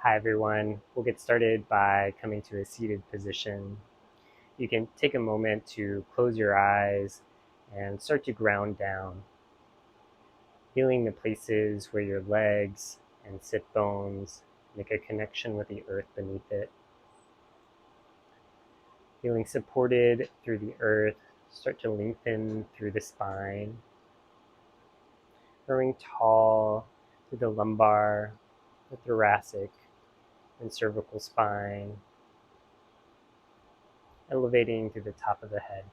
Hi everyone, we'll get started by coming to a seated position. You can take a moment to close your eyes and start to ground down, feeling the places where your legs and sit bones make a connection with the earth beneath it. Feeling supported through the earth, start to lengthen through the spine, growing tall through the lumbar, the thoracic, and cervical spine, elevating through the top of the head.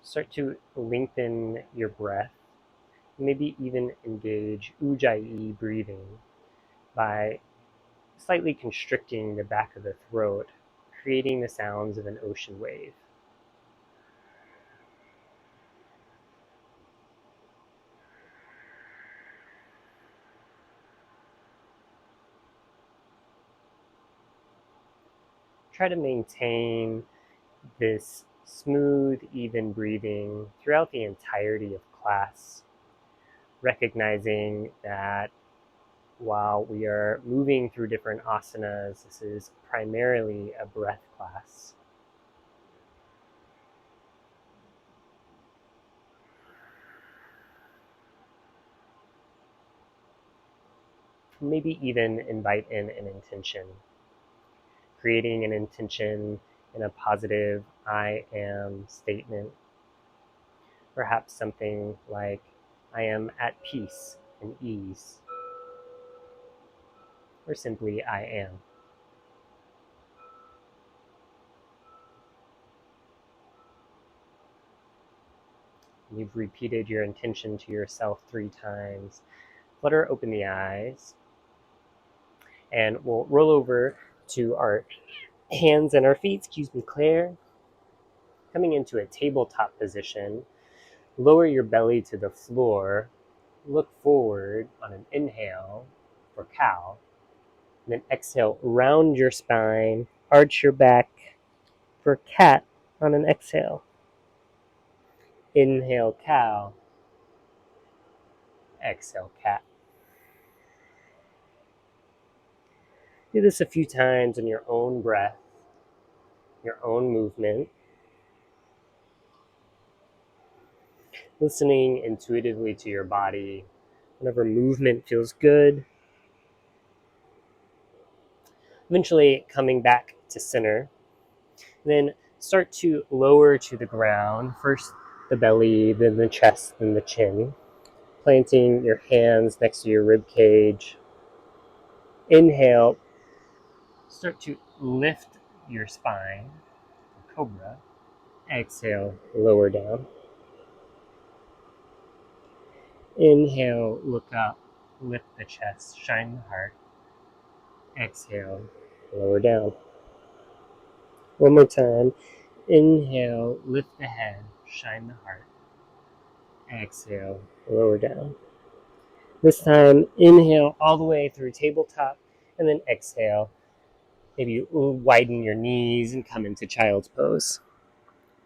Start to lengthen your breath, maybe even engage ujjayi breathing by slightly constricting the back of the throat, creating the sounds of an ocean wave. Try to maintain this smooth, even breathing throughout the entirety of class, recognizing that while we are moving through different asanas, this is primarily a breath class. Maybe even invite in an intention, creating an intention in a positive I am statement. Perhaps something like, I am at peace and ease, or simply I am. You've repeated your intention to yourself 3 times. Flutter open the eyes, and we'll roll over to our hands and our feet, Claire. Coming into a tabletop position, lower your belly to the floor, look forward on an inhale for cow, and then exhale, round your spine, arch your back for cat on an exhale. Inhale, cow. Exhale, cat. Do this a few times in your own breath, your own movement, listening intuitively to your body. Whenever movement feels good, eventually coming back to center. Then start to lower to the ground, first the belly, then the chest, then the chin. Planting your hands next to your rib cage. Inhale, start to lift your spine, cobra. Exhale, lower down. Inhale, look up, lift the chest, shine the heart. Exhale, lower down. One more time. Inhale, lift the head, shine the heart. Exhale, lower down. This time, inhale all the way through tabletop, and then exhale. Maybe widen your knees and come into child's pose.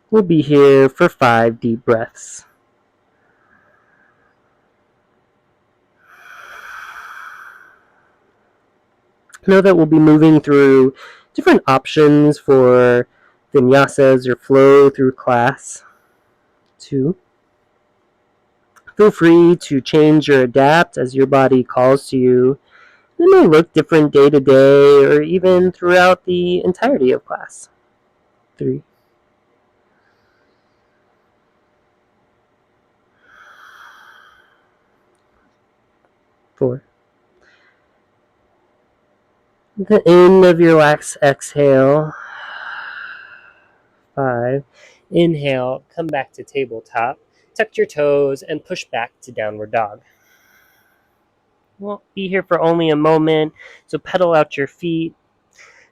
We'll be here for 5 deep breaths. Know that we'll be moving through different options for vinyasas or flow through class 2. Feel free to change or adapt as your body calls to you. It may look different day to day or even throughout the entirety of class 3. 4. At the end of your last exhale, 5. Inhale, come back to tabletop. Tuck your toes and push back to downward dog. We'll be here for only a moment, so pedal out your feet.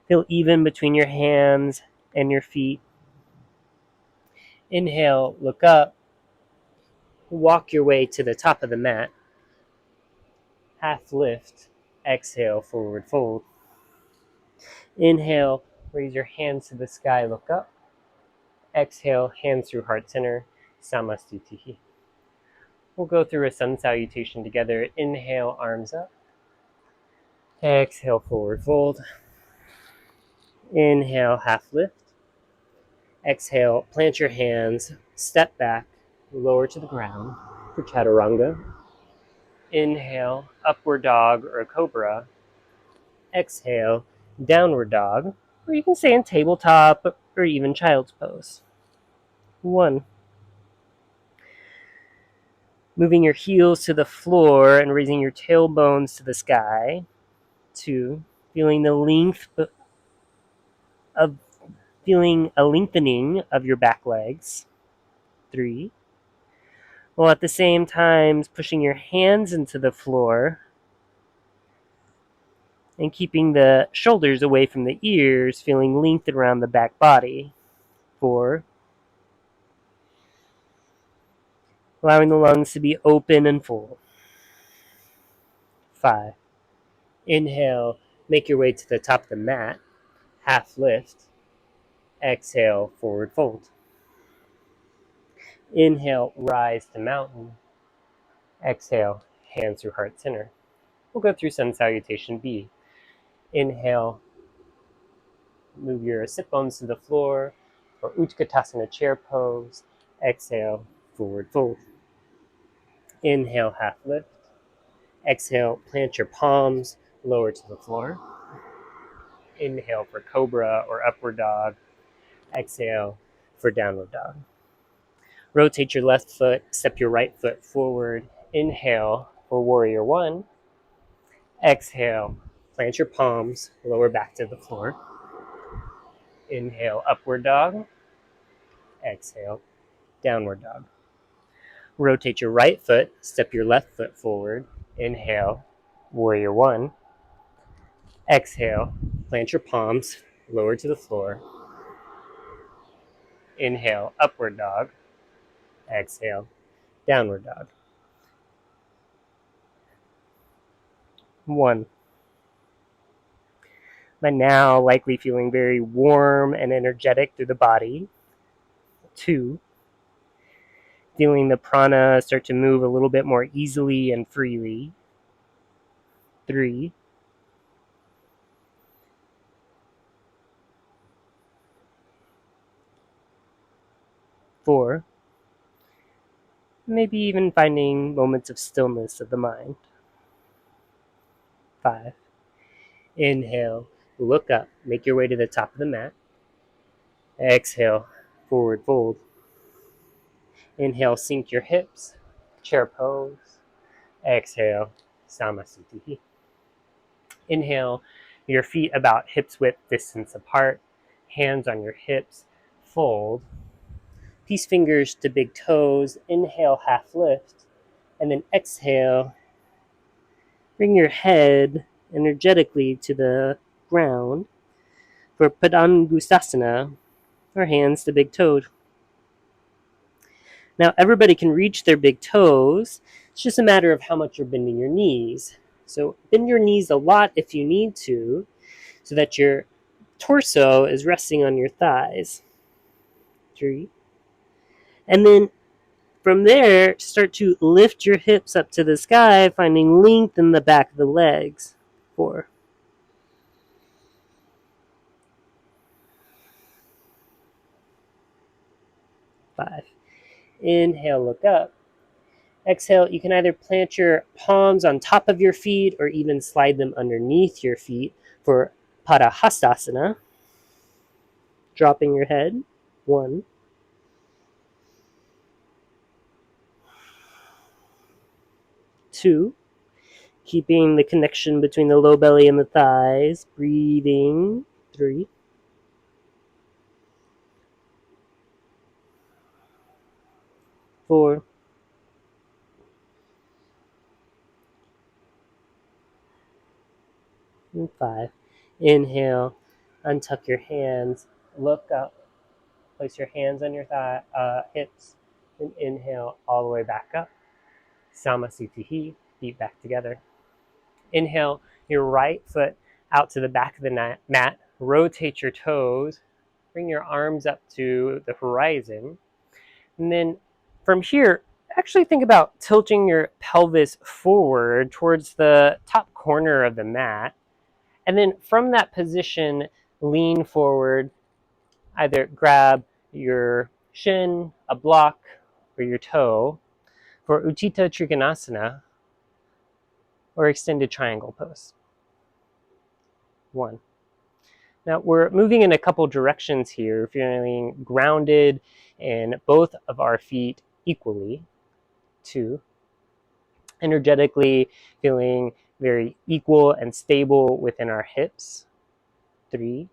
Feel even between your hands and your feet. Inhale, look up. Walk your way to the top of the mat. Half lift. Exhale, forward fold. Inhale, raise your hands to the sky, look up. Exhale, hands through heart center, Samastitihi. We'll go through a sun salutation together. Inhale, arms up. Exhale, forward fold. Inhale, half lift. Exhale, plant your hands, step back, lower to the ground for chaturanga. Inhale, upward dog or cobra. Exhale, downward dog, or you can stay in tabletop or even child's pose. 1. Moving your heels to the floor and raising your tailbones to the sky. 2. Feeling the length of feeling a lengthening of your back legs. 3. While at the same time pushing your hands into the floor and keeping the shoulders away from the ears, feeling length around the back body. 4. Allowing the lungs to be open and full. 5. Inhale, make your way to the top of the mat, half lift. Exhale, forward fold. Inhale, rise to mountain. Exhale, hands through heart center. We'll go through sun salutation B. Inhale, move your sit bones to the floor or Utkatasana chair pose. Exhale, forward fold. Inhale, half lift. Exhale, plant your palms, lower to the floor. Inhale for cobra or upward dog. Exhale for downward dog. Rotate your left foot, step your right foot forward. Inhale for warrior 1. Exhale, plant your palms, lower back to the floor. Inhale, upward dog. Exhale, downward dog. Rotate your right foot, step your left foot forward. Inhale, warrior 1. Exhale, plant your palms, lower to the floor. Inhale, upward dog. Exhale, downward dog. 1. By now, likely feeling very warm and energetic through the body. 2. Feeling the prana start to move a little bit more easily and freely. 3. 4. Maybe even finding moments of stillness of the mind. 5. Inhale, look up, make your way to the top of the mat. Exhale, forward fold. Inhale, sink your hips, chair pose. Exhale, Samasthiti. Inhale, your feet about hips width distance apart, hands on your hips, fold. Peace fingers to big toes. Inhale, half lift. And then exhale, bring your head energetically to the ground for Padangusthasana, or hands to big toes. Now, everybody can reach their big toes. It's just a matter of how much you're bending your knees. So bend your knees a lot if you need to, so that your torso is resting on your thighs. 3. And then from there, start to lift your hips up to the sky, finding length in the back of the legs. 4. 5. Inhale, look up. Exhale, you can either plant your palms on top of your feet or even slide them underneath your feet for Padahastasana. Dropping your head. 1. 2. Keeping the connection between the low belly and the thighs. Breathing. 3. 4. And 5. Inhale, untuck your hands, look up, place your hands on your hips, and inhale all the way back up. Samasthiti, feet back together. Inhale your right foot out to the back of the mat, rotate your toes, bring your arms up to the horizon, and then from here, actually think about tilting your pelvis forward towards the top corner of the mat. And then from that position, lean forward, either grab your shin, a block, or your toe for Utthita Trikonasana or extended triangle pose. 1. Now we're moving in a couple directions here, feeling grounded in both of our feet equally. 2. Energetically feeling very equal and stable within our hips. 3.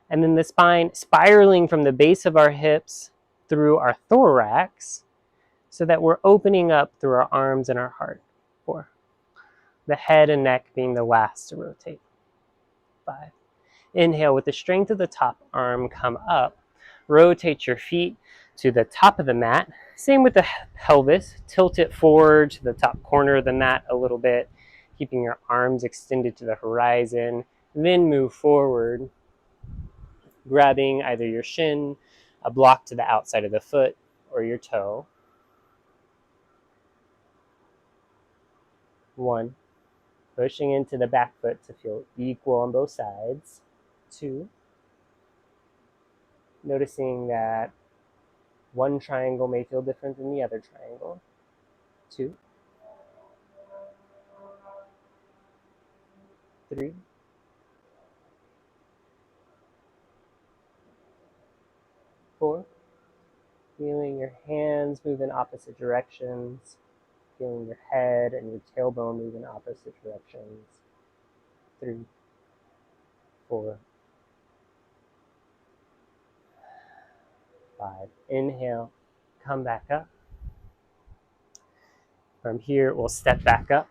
And then the spine spiraling from the base of our hips through our thorax so that we're opening up through our arms and our heart. 4. The head and neck being the last to rotate. 5. Inhale, with the strength of the top arm, come up. Rotate your feet to the top of the mat. Same with the pelvis. Tilt it forward to the top corner of the mat a little bit, keeping your arms extended to the horizon. Then move forward, grabbing either your shin, a block to the outside of the foot, or your toe. 1. Pushing into the back foot to feel equal on both sides. 2. Noticing that one triangle may feel different than the other triangle. 2. 3. 4. Feeling your hands move in opposite directions. Feeling your head and your tailbone move in opposite directions. 3. 4. 5. Inhale, come back up. From here, we'll step back up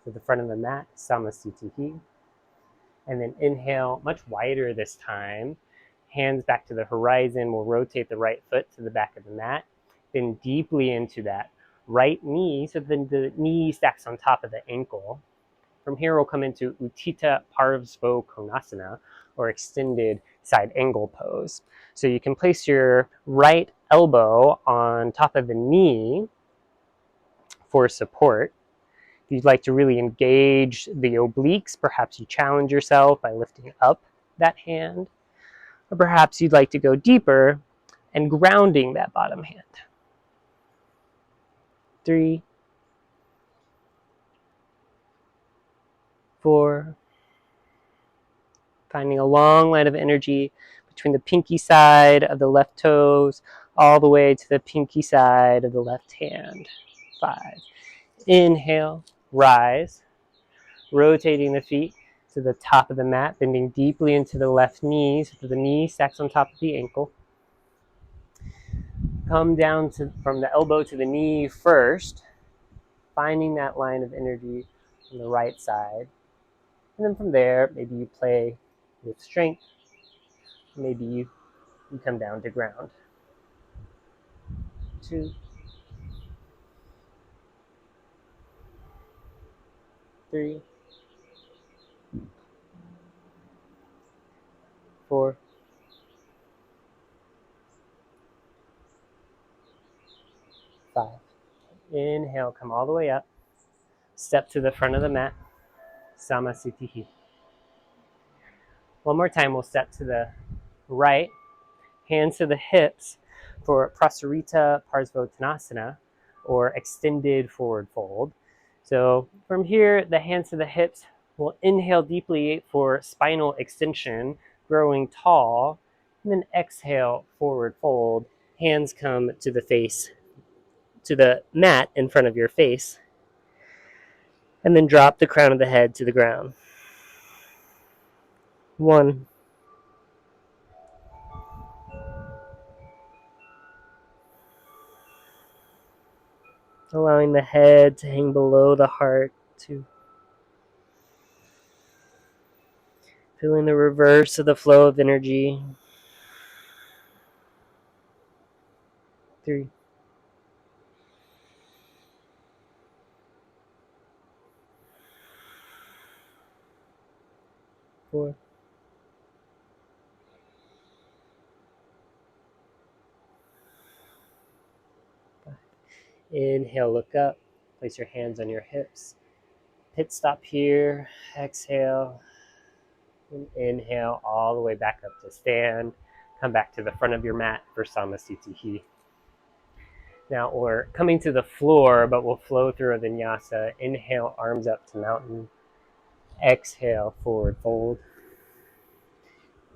to the front of the mat, Samasthiti. And then inhale, much wider this time. Hands back to the horizon. We'll rotate the right foot to the back of the mat. Then deeply into that right knee, so then the knee stacks on top of the ankle. From here, we'll come into Utthita Parvsvo Konasana, or extended side angle pose. So you can place your right elbow on top of the knee for support. If you'd like to really engage the obliques, perhaps you challenge yourself by lifting up that hand. Or perhaps you'd like to go deeper and grounding that bottom hand. 3, 4, finding a long line of energy between the pinky side of the left toes all the way to the pinky side of the left hand. 5. Inhale, rise, rotating the feet to the top of the mat, bending deeply into the left knee so that the knee stacks on top of the ankle. Come down from the elbow to the knee first, finding that line of energy on the right side. And then from there, maybe you play with strength. Maybe you come down to ground. 2, 3, 4, 5. Inhale, come all the way up. Step to the front of the mat, Samasthiti. One more time, we'll step to the right, hands to the hips for Prasarita Parsvottanasana, or extended forward fold. So from here, the hands to the hips, we'll inhale deeply for spinal extension, growing tall, and then exhale, forward fold. Hands come to the face, to the mat in front of your face, and then drop the crown of the head to the ground. 1, 2, allowing the head to hang below the heart. 2, feeling the reverse of the flow of energy. 3, 4, Inhale, look up. Place your hands on your hips. Pit stop here. Exhale. And inhale all the way back up to stand. Come back to the front of your mat for Samasthiti. Now we're coming to the floor, but we'll flow through a vinyasa. Inhale, arms up to mountain. Exhale, forward fold.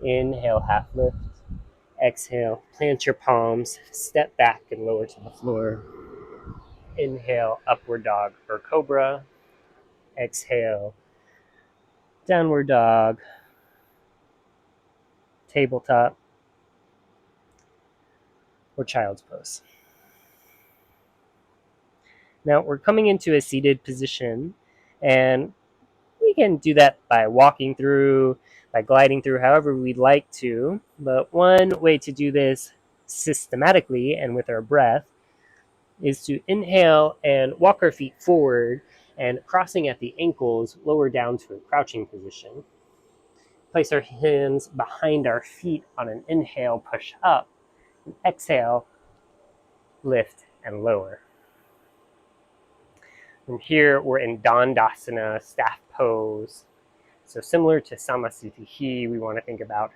Inhale, half lift. Exhale, plant your palms, step back and lower to the floor. Inhale, upward dog or cobra. Exhale, downward dog, tabletop, or child's pose. Now we're coming into a seated position, and we can do that by walking through, by gliding through, however we'd like to. But one way to do this systematically and with our breath is to inhale and walk our feet forward and crossing at the ankles, lower down to a crouching position. Place our hands behind our feet on an inhale, push up. And exhale, lift and lower. From here, we're in Dandasana, staff pose. So similar to Samasthiti, we want to think about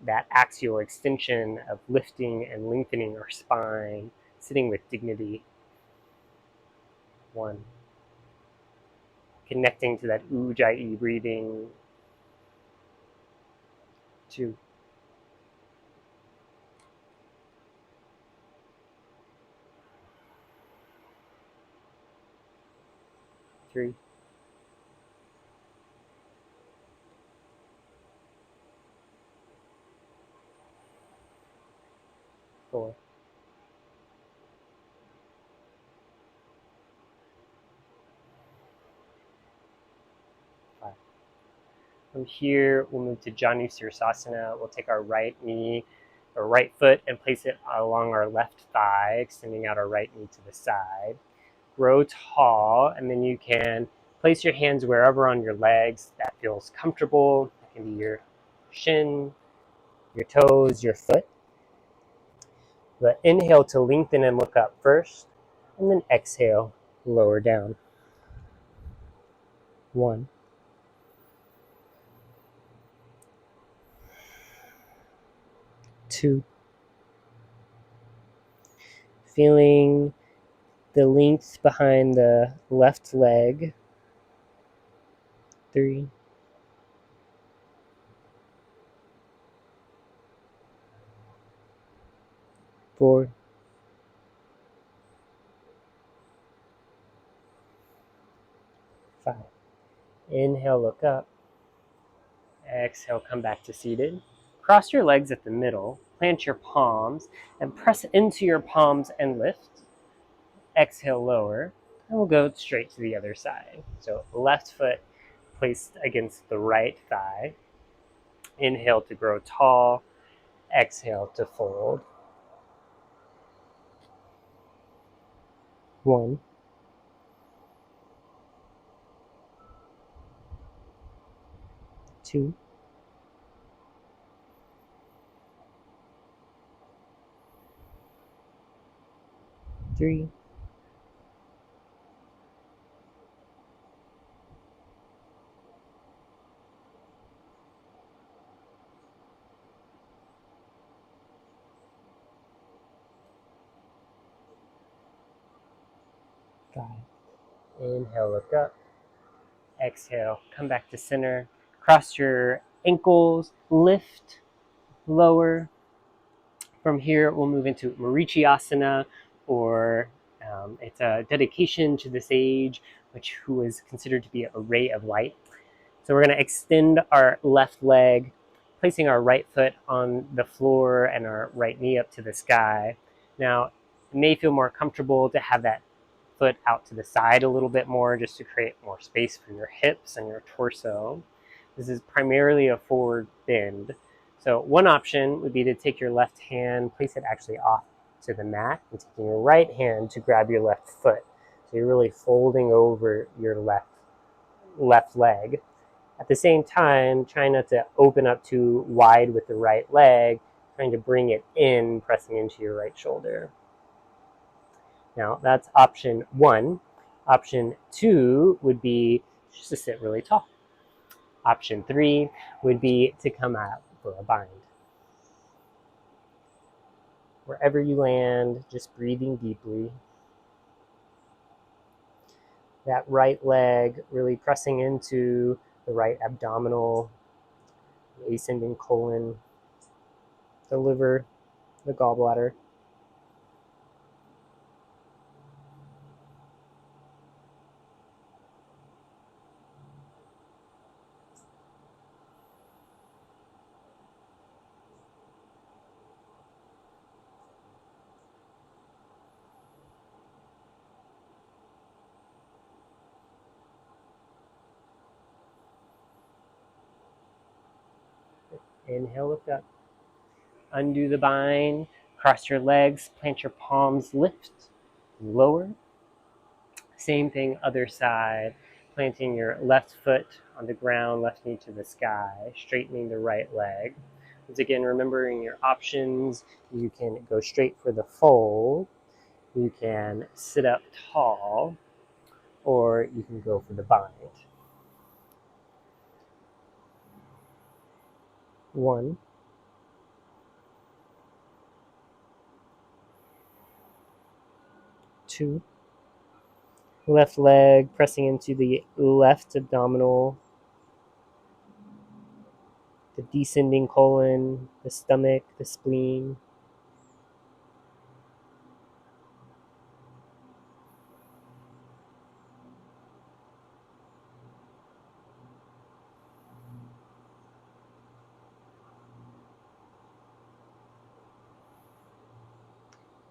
that axial extension of lifting and lengthening our spine, sitting with dignity. 1. Connecting to that Ujjayi breathing. 2. 3. 4. 5. From here, we'll move to Janu Sirsasana. We'll take our right knee or right foot and place it along our left thigh, extending out our right knee to the side. Grow tall, and then you can place your hands wherever on your legs that feels comfortable. It can be your shin, your toes, your foot. But inhale to lengthen and look up first, and then exhale, lower down. 1. 2. Feeling the length behind the left leg. 3. 4. 5. Inhale, look up. Exhale, come back to seated. Cross your legs at the middle, plant your palms, and press into your palms and lift. Exhale, lower, and we'll go straight to the other side. So left foot placed against the right thigh. Inhale to grow tall. Exhale to fold. 1. 2. 3. 5. Inhale, look up. Exhale, come back to center. Cross your ankles, lift, lower. From here, we'll move into Asana, or it's a dedication to the sage, who is considered to be a ray of light. So we're going to extend our left leg, placing our right foot on the floor and our right knee up to the sky. Now, it may feel more comfortable to have that foot out to the side a little bit more, just to create more space for your hips and your torso. This is primarily a forward bend. So one option would be to take your left hand, place it actually off to the mat, and taking your right hand to grab your left foot. So you're really folding over your left leg. At the same time, trying not to open up too wide with the right leg, trying to bring it in, pressing into your right shoulder. Now that's option 1. Option 2 would be just to sit really tall. Option 3 would be to come out for a bind. Wherever you land, just breathing deeply. That right leg really pressing into the right abdominal, the ascending colon, the liver, the gallbladder. Inhale, look up. Undo the bind. Cross your legs. Plant your palms. Lift. Lower. Same thing, other side. Planting your left foot on the ground, left knee to the sky. Straightening the right leg. Once again, remembering your options. You can go straight for the fold. You can sit up tall. Or you can go for the bind. 1, 2. Left leg pressing into the left abdominal, the descending colon, the stomach, the spleen.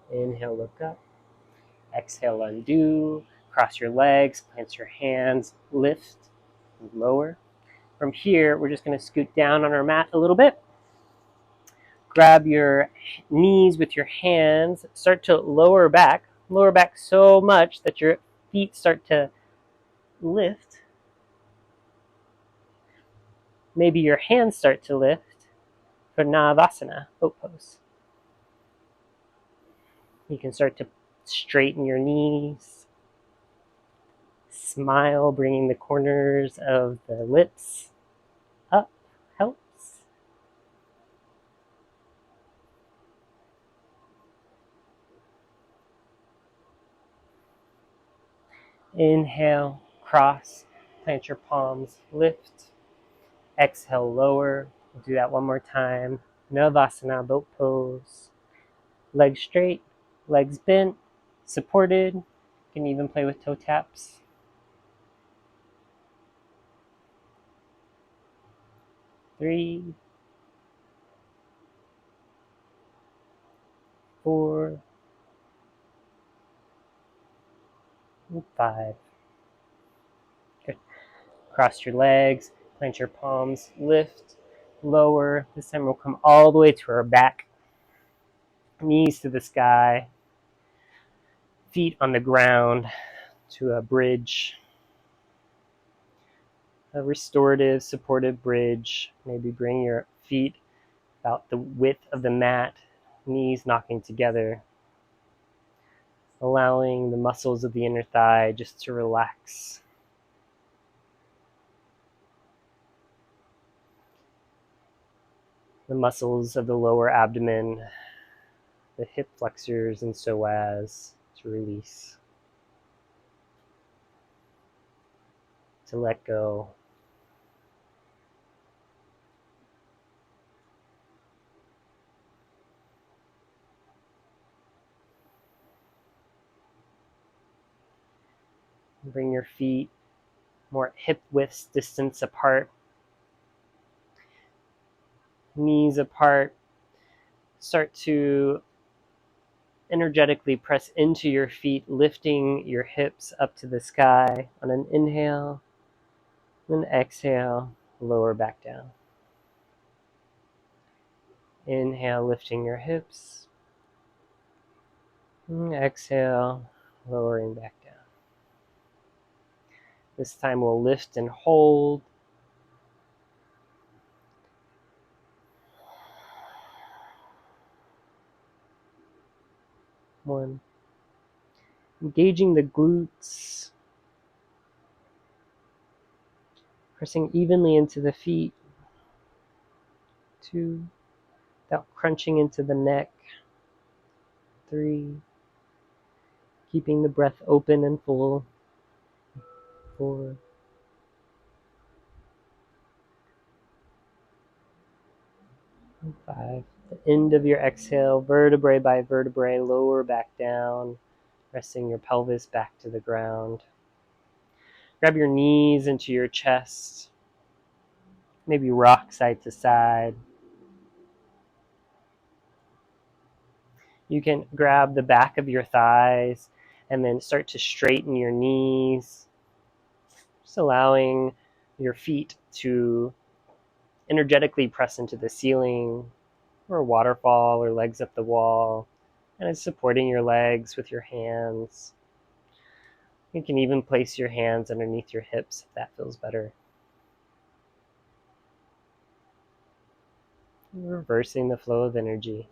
Inhale, look up. Exhale, undo. Cross your legs, plant your hands, lift, and lower. From here, we're just going to scoot down on our mat a little bit. Grab your knees with your hands. Start to lower back. Lower back so much that your feet start to lift. Maybe your hands start to lift for Navasana, boat pose. You can start to straighten your knees. Smile, bringing the corners of the lips up helps. Inhale, cross, plant your palms, lift. Exhale, lower. We'll do that one more time. Navasana, boat pose. Legs straight, legs bent, supported. You can even play with toe taps. 3, 4, and 5. Good. Cross your legs, plant your palms, lift, lower. This time we'll come all the way to our back. Knees to the sky. Feet on the ground to a bridge. A restorative, supportive bridge. Maybe bring your feet about the width of the mat, knees knocking together, allowing the muscles of the inner thigh just to relax. The muscles of the lower abdomen, the hip flexors and psoas to release, to let go. Bring your feet more hip width distance apart, knees apart. Start to energetically press into your feet, lifting your hips up to the sky on an inhale, and exhale, lower back down. Inhale, lifting your hips, and exhale, lowering back down. This time we'll lift and hold. 1, Engaging the glutes, pressing evenly into the feet. 2, without crunching into the neck. 3, keeping the breath open and full. 4, and 5. The end of your exhale, vertebrae by vertebrae, lower back down, resting your pelvis back to the ground. Grab your knees into your chest. Maybe rock side to side. You can grab the back of your thighs and then start to straighten your knees. Just allowing your feet to energetically press into the ceiling or a waterfall or legs up the wall, and it's supporting your legs with your hands. You can even place your hands underneath your hips if that feels better. Reversing the flow of energy.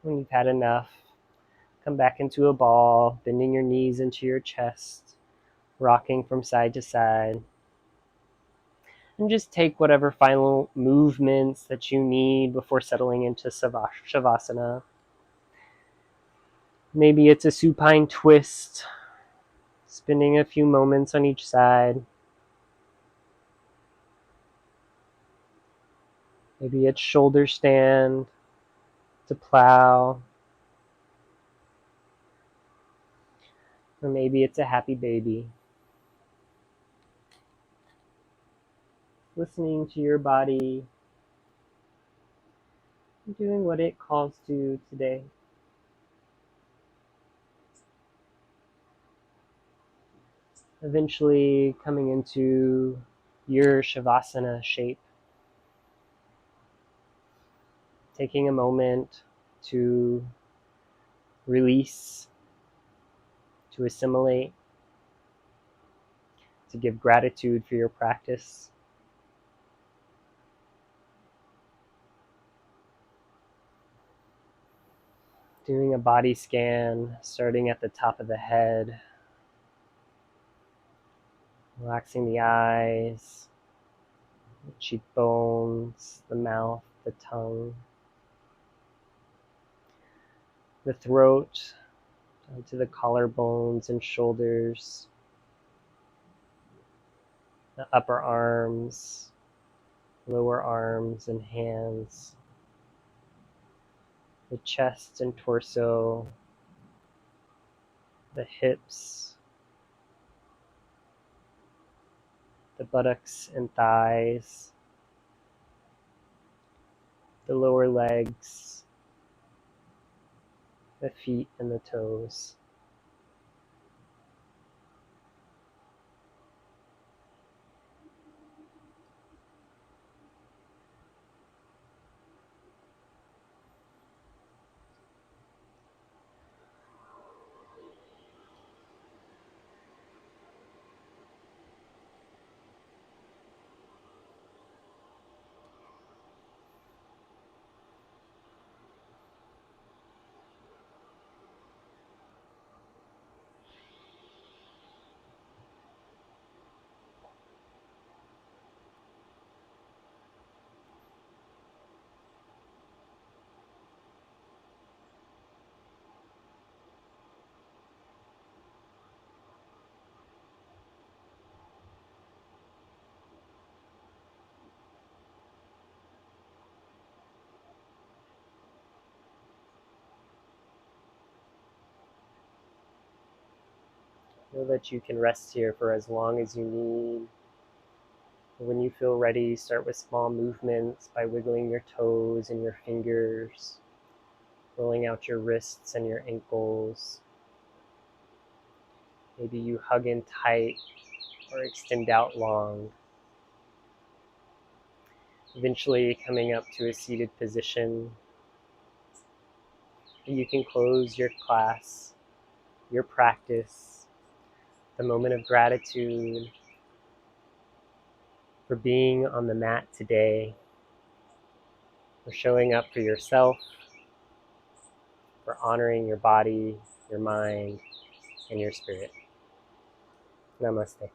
When you've had enough, come back into a ball, bending your knees into your chest, rocking from side to side. And just take whatever final movements that you need before settling into Savasana. Maybe it's a supine twist, spending a few moments on each side. Maybe it's shoulder stand, to plow, or maybe it's a happy baby. Listening to your body, doing what it calls to today. Eventually coming into your Savasana shape. Taking a moment to release, to assimilate, to give gratitude for your practice. Doing a body scan, starting at the top of the head, relaxing the eyes, the cheekbones, the mouth, the tongue, the throat, down to the collarbones and shoulders, the upper arms, lower arms and hands, the chest and torso, the hips, the buttocks and thighs, the lower legs, the feet and the toes. Know that you can rest here for as long as you need. When you feel ready, start with small movements by wiggling your toes and your fingers, rolling out your wrists and your ankles. Maybe you hug in tight or extend out long. Eventually coming up to a seated position. You can close your class, your practice, the moment of gratitude for being on the mat today, for showing up for yourself, for honoring your body, your mind, and your spirit. Namaste.